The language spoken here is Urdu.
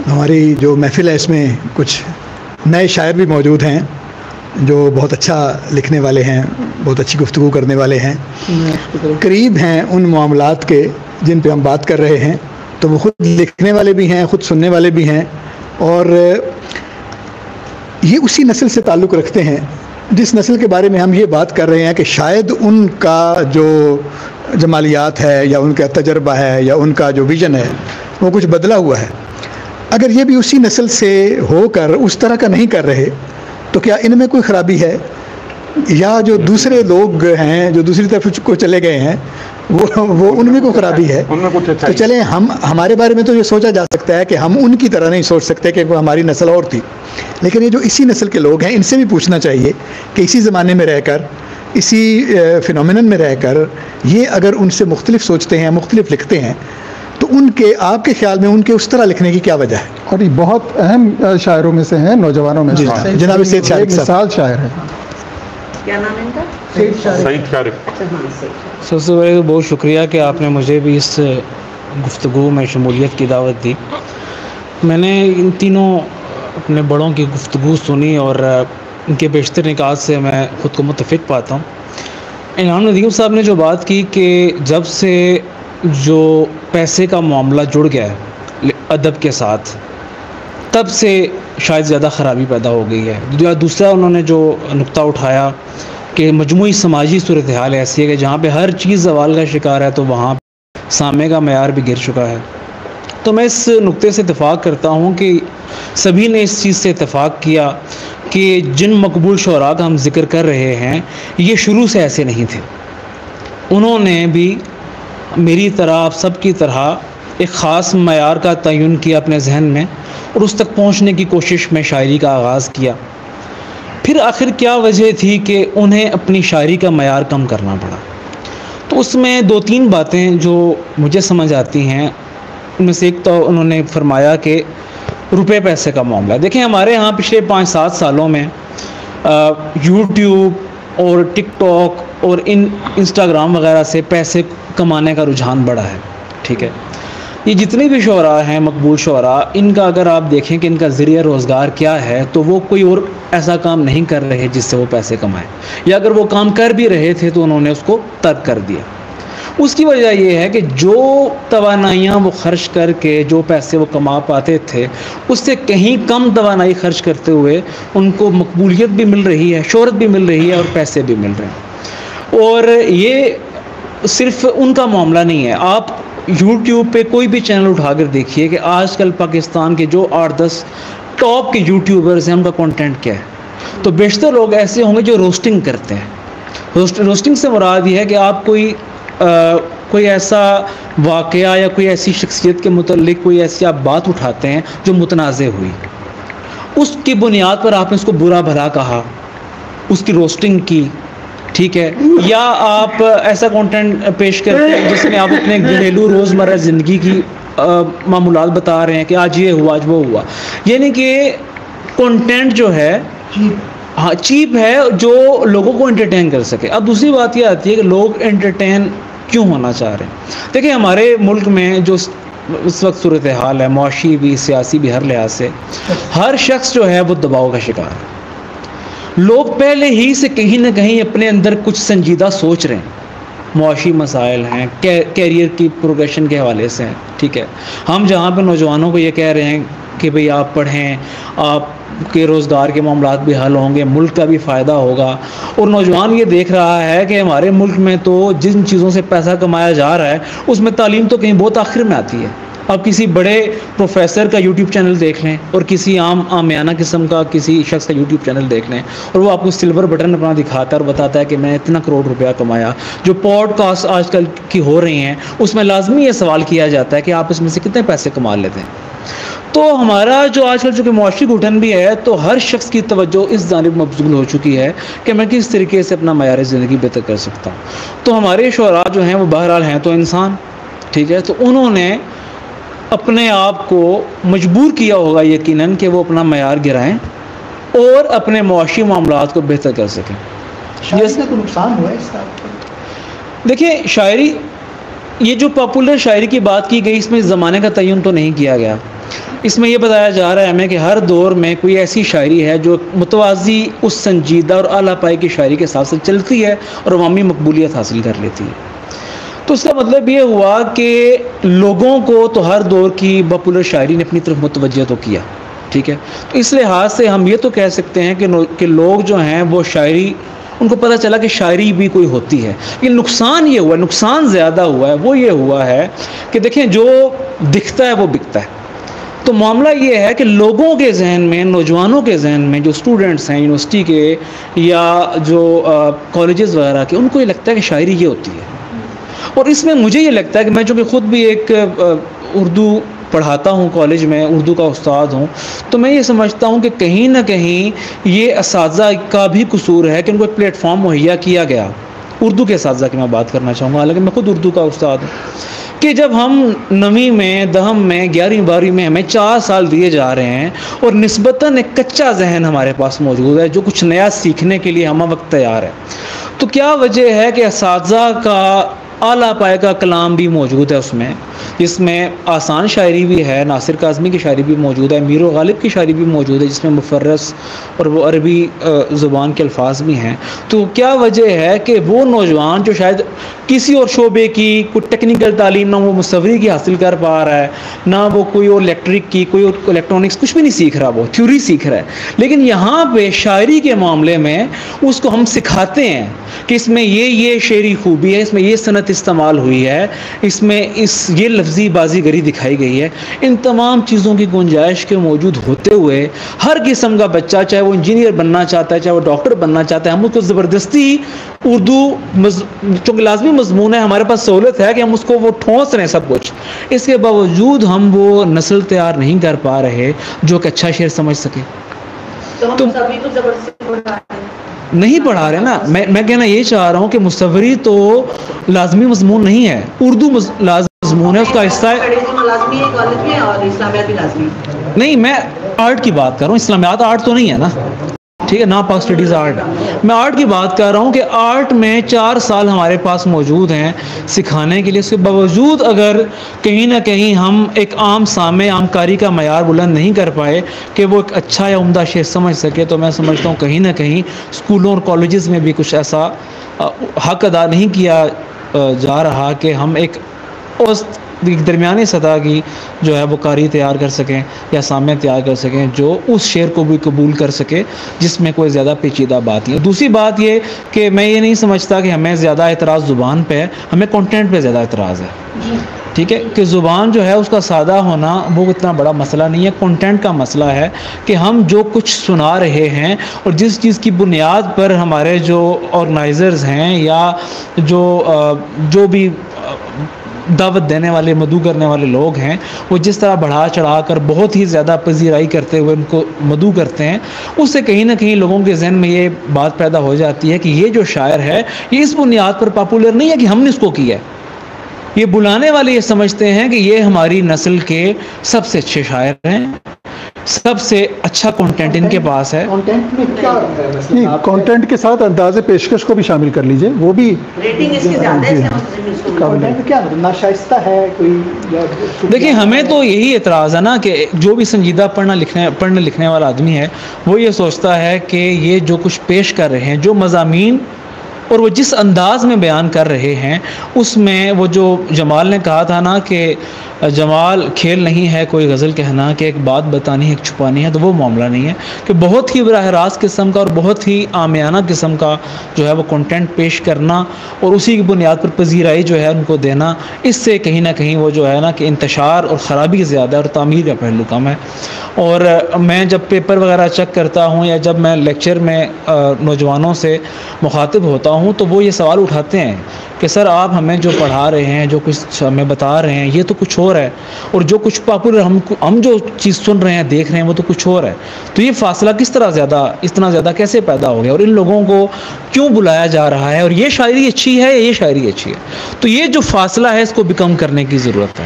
ہماری جو محفل ہے اس میں کچھ نئے شاعر بھی موجود ہیں جو بہت اچھا لکھنے والے ہیں، بہت اچھی گفتگو کرنے والے ہیں، قریب ہیں ان معاملات کے جن پہ ہم بات کر رہے ہیں، تو وہ خود لکھنے والے بھی ہیں، خود سننے والے بھی ہیں، اور یہ اسی نسل سے تعلق رکھتے ہیں جس نسل کے بارے میں ہم یہ بات کر رہے ہیں کہ شاید ان کا جو جمالیات ہے یا ان کا تجربہ ہے یا ان کا جو ویژن ہے وہ کچھ بدلا ہوا ہے۔ اگر یہ بھی اسی نسل سے ہو کر اس طرح کا نہیں کر رہے تو کیا ان میں کوئی خرابی ہے، یا جو دوسرے لوگ ہیں جو دوسری طرف کو چلے گئے ہیں وہ ان میں کوئی خرابی ہے؟ تو چلیں ہمارے بارے میں تو یہ سوچا جا سکتا ہے کہ ہم ان کی طرح نہیں سوچ سکتے کہ وہ ہماری نسل اور تھی، لیکن یہ جو اسی نسل کے لوگ ہیں ان سے بھی پوچھنا چاہیے کہ اسی زمانے میں رہ کر، اسی فینومینن میں رہ کر یہ اگر ان سے مختلف سوچتے ہیں، مختلف لکھتے ہیں، تو ان کے آپ کے خیال میں ان کے اس طرح لکھنے کی کیا وجہ ہے؟ اور یہ بہت اہم شاعروں میں سے ہیں، نوجوانوں میں سے جناب سید شارق صاحب مثال شاعر ہے۔ کیا نام ہے ان کا؟ سعید شارق۔ سب سے پہلے بہت شکریہ کہ آپ نے مجھے بھی اس گفتگو میں شمولیت کی دعوت دی۔ میں نے ان تینوں اپنے بڑوں کی گفتگو سنی اور ان کے بیشتر نکات سے میں خود کو متفق پاتا ہوں۔ انعام ندیم صاحب نے جو بات کی کہ جب سے جو پیسے کا معاملہ جڑ گیا ہے ادب کے ساتھ، تب سے شاید زیادہ خرابی پیدا ہو گئی ہے۔ دوسرا انہوں نے جو نقطہ اٹھایا کہ مجموعی سماجی صورتحال ایسی ہے کہ جہاں پہ ہر چیز زوال کا شکار ہے تو وہاں سامع کا معیار بھی گر چکا ہے۔ تو میں اس نقطے سے اتفاق کرتا ہوں کہ سبھی نے اس چیز سے اتفاق کیا کہ جن مقبول شعراء کا ہم ذکر کر رہے ہیں یہ شروع سے ایسے نہیں تھے، انہوں نے بھی میری طرح، آپ سب کی طرح ایک خاص معیار کا تعین کیا اپنے ذہن میں اور اس تک پہنچنے کی کوشش میں شاعری کا آغاز کیا۔ پھر آخر کیا وجہ تھی کہ انہیں اپنی شاعری کا معیار کم کرنا پڑا؟ تو اس میں دو تین باتیں جو مجھے سمجھ آتی ہیں، ان میں سے ایک تو انہوں نے فرمایا کہ روپے پیسے کا معاملہ۔ دیکھیں ہمارے ہاں پچھلے 5-7 سالوں میں یوٹیوب اور ٹک ٹاک اور انسٹاگرام وغیرہ سے پیسے کمانے کا رجحان بڑھا ہے، ٹھیک ہے۔ یہ جتنے بھی شعراء ہیں، مقبول شعراء، ان کا اگر آپ دیکھیں کہ ان کا ذریعہ روزگار کیا ہے تو وہ کوئی اور ایسا کام نہیں کر رہے جس سے وہ پیسے کمائیں، یا اگر وہ کام کر بھی رہے تھے تو انہوں نے اس کو ترک کر دیا۔ اس کی وجہ یہ ہے کہ جو توانائیاں وہ خرچ کر کے جو پیسے وہ کما پاتے تھے اس سے کہیں کم توانائی خرچ کرتے ہوئے ان کو مقبولیت بھی مل رہی ہے، شہرت بھی مل رہی ہے اور پیسے بھی مل رہے ہیں۔ اور یہ صرف ان کا معاملہ نہیں ہے، آپ یوٹیوب پہ کوئی بھی چینل اٹھا کر دیکھیے کہ آج کل پاکستان کے جو 8-10 ٹاپ کے یوٹیوبرز ہیں ان کا کنٹینٹ کیا ہے، تو بیشتر لوگ ایسے ہوں گے جو روسٹنگ کرتے ہیں۔ روسٹنگ سے مراد یہ ہے کہ آپ کوئی ایسا واقعہ یا کوئی ایسی شخصیت کے متعلق کوئی ایسی آپ بات اٹھاتے ہیں جو متنازع ہوئی، اس کی بنیاد پر آپ نے اس کو برا بھلا کہا، اس کی روسٹنگ کی، ٹھیک ہے، یا آپ ایسا کنٹینٹ پیش کرتے ہیں جس میں آپ اپنے گھریلو روزمرہ زندگی کی معمولات بتا رہے ہیں کہ آج یہ ہوا، آج وہ ہوا، یعنی کہ کنٹینٹ جو ہے ہاں چیپ ہے جو لوگوں کو انٹرٹین کر سکے۔ اب دوسری بات یہ آتی ہے کہ لوگ انٹرٹین کیوں ہونا چاہ رہے ہیں؟ دیکھیں ہمارے ملک میں جو اس وقت صورتحال ہے، معاشی بھی، سیاسی بھی، ہر لحاظ سے ہر شخص جو ہے وہ دباؤ کا شکار ہے۔ لوگ پہلے ہی سے کہیں نہ کہیں اپنے اندر کچھ سنجیدہ سوچ رہے ہیں، معاشی مسائل ہیں، کیریئر کی پروگریشن کے حوالے سے ہیں، ٹھیک ہے۔ ہم جہاں پہ نوجوانوں کو یہ کہہ رہے ہیں کہ بھئی آپ پڑھیں، آپ کے روزگار کے معاملات بھی حل ہوں گے، ملک کا بھی فائدہ ہوگا، اور نوجوان یہ دیکھ رہا ہے کہ ہمارے ملک میں تو جن چیزوں سے پیسہ کمایا جا رہا ہے اس میں تعلیم تو کہیں بہت آخر میں آتی ہے۔ آپ کسی بڑے پروفیسر کا یوٹیوب چینل دیکھ لیں اور کسی عامیانہ قسم کا کسی شخص کا یوٹیوب چینل دیکھ لیں اور وہ آپ کو سلور بٹن اپنا دکھاتا ہے اور بتاتا ہے کہ میں اتنا کروڑ روپیہ کمایا۔ جو پوڈ کاسٹ آج کل کی ہو رہی ہیں اس میں لازمی یہ سوال کیا جاتا ہے کہ آپ اس میں سے کتنے پیسے کما لیتے ہیں۔ تو ہمارا جو آج کل چونکہ معاشی گھٹن بھی ہے تو ہر شخص کی توجہ اس جانب مبذول ہو چکی ہے کہ میں کس طریقے سے اپنا معیار زندگی بہتر کر سکتا ہوں۔ تو ہمارے شعراء جو ہیں وہ بہرحال ہیں تو انسان، ٹھیک ہے، تو انہوں نے اپنے آپ کو مجبور کیا ہوگا یقیناً کہ وہ اپنا معیار گرائیں اور اپنے معاشی معاملات کو بہتر کر سکیں۔ شاعری کا کوئی نقصان ہوا ہے اس کا؟ دیکھیں شاعری، یہ جو پاپولر شاعری کی بات کی گئی اس میں زمانے کا تعین تو نہیں کیا گیا، اس میں یہ بتایا جا رہا ہے ہمیں کہ ہر دور میں کوئی ایسی شاعری ہے جو متوازی اس سنجیدہ اور اعلیٰ پائی کی شاعری کے ساتھ چلتی ہے اور عوامی مقبولیت حاصل کر لیتی ہے. تو اس کا مطلب یہ ہوا کہ لوگوں کو تو ہر دور کی پاپولر شاعری نے اپنی طرف متوجہ تو کیا, ٹھیک ہے. تو اس لحاظ سے ہم یہ تو کہہ سکتے ہیں کہ لوگ جو ہیں وہ شاعری, ان کو پتہ چلا کہ شاعری بھی کوئی ہوتی ہے. لیکن نقصان یہ ہوا, نقصان زیادہ ہوا ہے, وہ یہ ہوا ہے کہ دیکھیں جو دکھتا ہے وہ بکتا ہے. تو معاملہ یہ ہے کہ لوگوں کے ذہن میں, نوجوانوں کے ذہن میں, جو اسٹوڈنٹس ہیں یونیورسٹی کے یا جو کالجز وغیرہ کے, ان کو یہ لگتا ہے کہ شاعری یہ ہوتی ہے. اور اس میں مجھے یہ لگتا ہے کہ میں چونکہ خود بھی ایک اردو پڑھاتا ہوں کالج میں, اردو کا استاد ہوں, تو میں یہ سمجھتا ہوں کہ کہیں نہ کہیں یہ اساتذہ کا بھی قصور ہے کہ ان کو ایک پلیٹ فارم مہیا کیا گیا. اردو کے اساتذہ کی میں بات کرنا چاہوں گا, حالانکہ میں خود اردو کا استاد ہوں, کہ جب ہم 9ویں میں, 10 میں, 11ویں 12ویں میں ہمیں 4 سال دیے جا رہے ہیں اور نسبتاً ایک کچا ذہن ہمارے پاس موجود ہے جو کچھ نیا سیکھنے کے لیے ہم وقت تیار ہے, تو کیا وجہ ہے کہ اساتذہ کا اعلیٰ پائے کا کلام بھی موجود ہے اس میں, جس میں آسان شاعری بھی ہے, ناصر کاظمی کی شاعری بھی موجود ہے, میر و غالب کی شاعری بھی موجود ہے, جس میں مفرس اور وہ عربی زبان کے الفاظ بھی ہیں. تو کیا وجہ ہے کہ وہ نوجوان جو شاید کسی اور شعبے کی کوئی ٹیکنیکل تعلیم نہ وہ مصوری کی حاصل کر پا رہا ہے, نہ وہ کوئی اور الیکٹرک کی, کوئی اور الیکٹرانکس, کچھ بھی نہیں سیکھ رہا, وہ تھیوری سیکھ رہا ہے, لیکن یہاں پہ شاعری کے معاملے میں اس کو ہم سکھاتے ہیں کہ اس میں یہ شعری خوبی ہے, اس میں یہ صنعت استعمال ہوئی ہے, اس میں یہ لفظی بازی گری دکھائی گئی ہے. ان تمام چیزوں کی گنجائش کے موجود ہوتے ہوئے ہر قسم کا بچہ, چاہے وہ انجینئر بننا چاہتا ہے, چاہے وہ ڈاکٹر بننا چاہتا ہے, ہم اس کو زبردستی اردو چونکہ لازمی مضمون ہے, ہمارے پاس سہولت ہے کہ ہم اس کو وہ ٹھونس رہے ہیں سب کچھ, اس کے باوجود ہم وہ نسل تیار نہیں کر پا رہے جو کہ اچھا شعر سمجھ سکے. تو ہم سبھی کو زبردستی پڑھا رہے ہیں, نہیں پڑھا رہے نا. میں کہنا یہ چاہ رہا ہوں کہ مصوری تو لازمی مضمون نہیں ہے, اردو لازمی مضمون ہے, اس کا حصہ ہے. لازمی ہے, کالج میں, اور اسلامیات بھی لازمی. نہیں, میں آرٹ کی بات کر رہا ہوں, اسلامیات آرٹ تو نہیں ہے نا, ٹھیک ہے, نا پاک اسٹڈیز آرٹ. میں آرٹ کی بات کر رہا ہوں کہ آرٹ میں 4 سال ہمارے پاس موجود ہیں سکھانے کے لیے. اس کے باوجود اگر کہیں نہ کہیں ہم ایک عام سامع, عام کاری کا معیار بلند نہیں کر پائے کہ وہ ایک اچھا یا عمدہ شعر سمجھ سکے, تو میں سمجھتا ہوں کہیں نہ کہیں اسکولوں اور کالجز میں بھی کچھ ایسا حق ادا نہیں کیا جا رہا کہ ہم ایک درمیانی سطح کی جو ہے وہ قاری تیار کر سکیں یا سامع تیار کر سکیں جو اس شعر کو بھی قبول کر سکے جس میں کوئی زیادہ پیچیدہ بات نہیں ہے. دوسری بات یہ کہ میں یہ نہیں سمجھتا کہ ہمیں زیادہ اعتراض زبان پہ ہے, ہمیں کنٹینٹ پہ زیادہ اعتراض ہے, ٹھیک ہے, کہ زبان جو ہے اس کا سادہ ہونا وہ اتنا بڑا مسئلہ نہیں ہے, کنٹینٹ کا مسئلہ ہے کہ ہم جو کچھ سنا رہے ہیں اور جس چیز کی بنیاد پر ہمارے جو آرگنائزرز ہیں یا جو بھی دعوت دینے والے, مدعو کرنے والے لوگ ہیں, وہ جس طرح بڑھا چڑھا کر بہت ہی زیادہ پذیرائی کرتے ہوئے ان کو مدعو کرتے ہیں, اس سے کہیں نہ کہیں لوگوں کے ذہن میں یہ بات پیدا ہو جاتی ہے کہ یہ جو شاعر ہے یہ اس بنیاد پر پاپولر نہیں ہے کہ ہم نے اس کو کیا ہے. یہ بلانے والے یہ سمجھتے ہیں کہ یہ ہماری نسل کے سب سے اچھے شاعر ہیں, سب سے اچھا کنٹینٹ ان کے پاس ہے. کنٹینٹ کے ساتھ انداز پیشکش کو بھی شامل کر لیجئے, وہ بھی ریٹنگ اس کی زیادہ ہے. کیا ناشائستہ ہے کوئی؟ دیکھیں, ہمیں تو یہی اعتراض ہے نا کہ جو بھی سنجیدہ پڑھنے لکھنے والا آدمی ہے وہ یہ سوچتا ہے کہ یہ جو کچھ پیش کر رہے ہیں, جو مضامین اور وہ جس انداز میں بیان کر رہے ہیں, اس میں وہ جو جمال نے کہا تھا نا کہ جمال کھیل نہیں ہے کوئی غزل کہنا, کہ ایک بات بتانی ہے ایک چھپانی ہے, تو وہ معاملہ نہیں ہے کہ بہت ہی براہ راست قسم کا اور بہت ہی عامیانہ قسم کا جو ہے وہ کنٹینٹ پیش کرنا اور اسی کی بنیاد پر پذیرائی جو ہے ان کو دینا, اس سے کہیں نہ کہیں وہ جو ہے نا کہ انتشار اور خرابی زیادہ ہے اور تعمیر کا پہلو کم ہے. اور میں جب پیپر وغیرہ چیک کرتا ہوں یا جب میں لیکچر میں نوجوانوں سے مخاطب ہوتا ہوں تو وہ یہ سوال اٹھاتے ہیں کہ سر آپ ہمیں جو پڑھا رہے ہیں, جو کچھ ہمیں بتا رہے ہیں, یہ تو کچھ اور ہے, اور جو کچھ پاپولر ہم جو چیز سن رہے ہیں, دیکھ رہے ہیں, وہ تو کچھ اور ہے. تو یہ فاصلہ کس طرح اتنا زیادہ کیسے پیدا ہو گیا, اور ان لوگوں کو کیوں بلایا جا رہا ہے, اور یہ شاعری اچھی ہے یا یہ شاعری اچھی ہے. تو یہ جو فاصلہ ہے اس کو بھی کم کرنے کی ضرورت ہے.